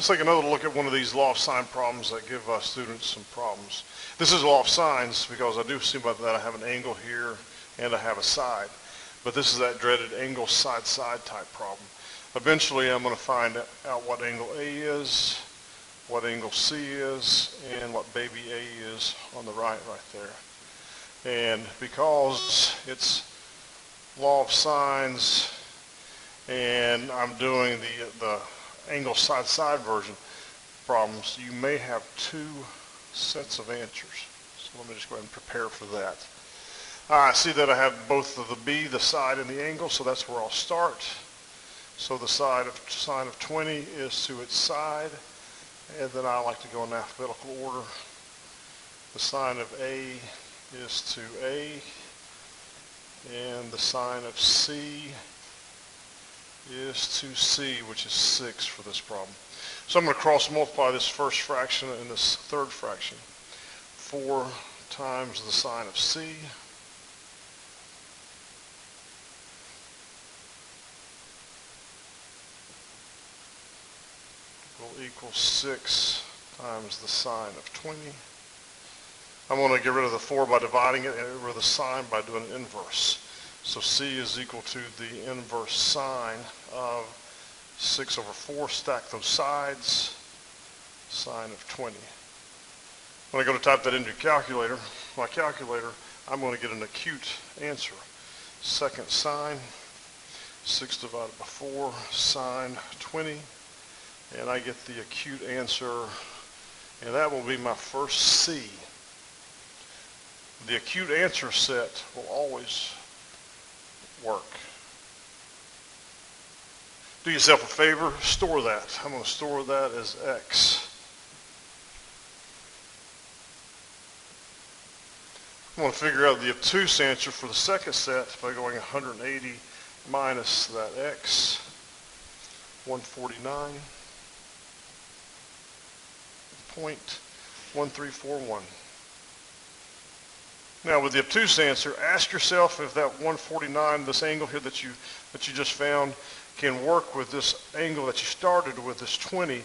Let's take another look at one of these law of sign problems that give students some problems. This is law of sines because I do see about that I have an angle here and I have a side. But this is that dreaded angle side-side type problem. Eventually I'm going to find out what angle A is, what angle C is, and what baby A is on the right there. And because it's law of sines and I'm doing the angle side-side version problems, you may have two sets of answers. So let me just go ahead and prepare for that. I see that I have both of the B, the side, and the angle, so that's where I'll start. So the sine of 20 is to its side, and then I like to go in alphabetical order. The sine of A is to A, and the sine of C is to C, which is 6 for this problem. So I'm going to cross multiply this first fraction and this third fraction. 4 times the sine of C will equal 6 times the sine of 20. I'm going to get rid of the 4 by dividing it and get rid of the sine by doing an inverse. So C is equal to the inverse sine of 6 over 4, stack those sides, sine of 20. When I go to type that into my calculator, I'm going to get an acute answer. Second sine, 6 divided by 4, sine 20, and I get the acute answer, and that will be my first C. The acute answer set will always work. Do yourself a favor, store that. I'm going to store that as X. I'm going to figure out the obtuse answer for the second set by going 180 minus that X, 149.1341. Now with the obtuse answer, ask yourself if that 149, this angle here that you just found, can work with this angle that you started with, this 20,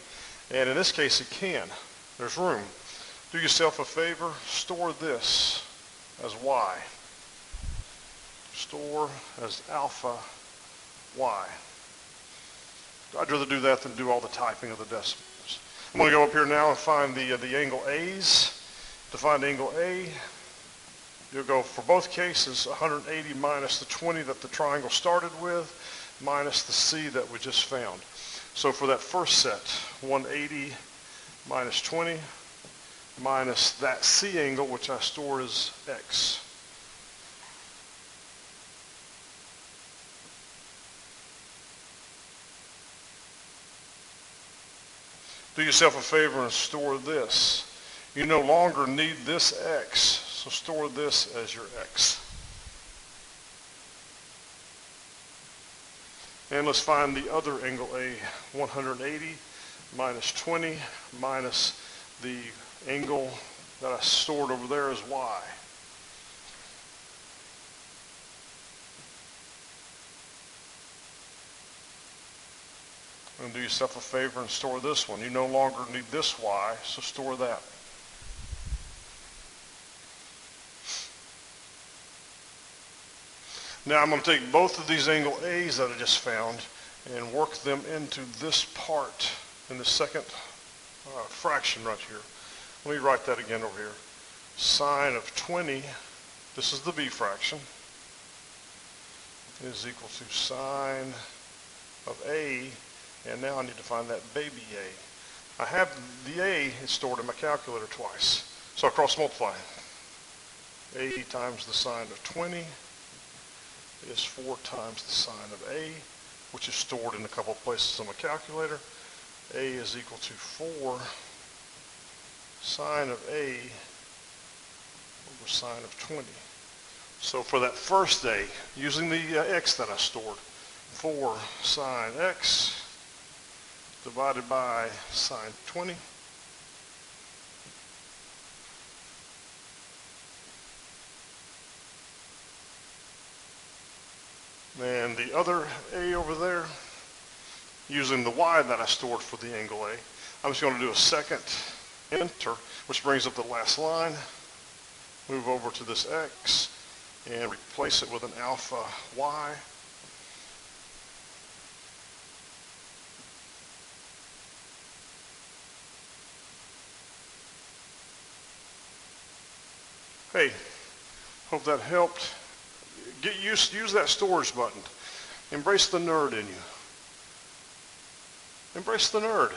and in this case it can. There's room. Do yourself a favor, store this as Y. Store as alpha Y. I'd rather do that than do all the typing of the decimals. I'm going to go up here now and find the angle A's. To find angle A, you'll go for both cases 180 minus the 20 that the triangle started with, minus the C that we just found. So for that first set, 180 minus 20 minus that C angle, which I store as X. Do yourself a favor and store this. You no longer need this X, so store this as your X. And let's find the other angle A, 180 minus 20 minus the angle that I stored over there as Y. And do yourself a favor and store this one. You no longer need this Y, so store that. Now I'm going to take both of these angle A's that I just found and work them into this part in the second fraction right here. Let me write that again over here. Sine of 20, this is the B fraction, is equal to sine of A, and now I need to find that baby A. I have the A is stored in my calculator twice, so I cross multiply. A times the sine of 20 is 4 times the sine of A, which is stored in a couple of places on my calculator. A is equal to 4 sine of A over sine of 20. So for that first A, using the X that I stored, 4 sine X divided by sine 20. And the other A over there, using the Y that I stored for the angle A, I'm just going to do a second enter, which brings up the last line. Move over to this X and replace it with an alpha Y. Hey, hope that helped. Use that storage button. Embrace the nerd in you. Embrace the nerd.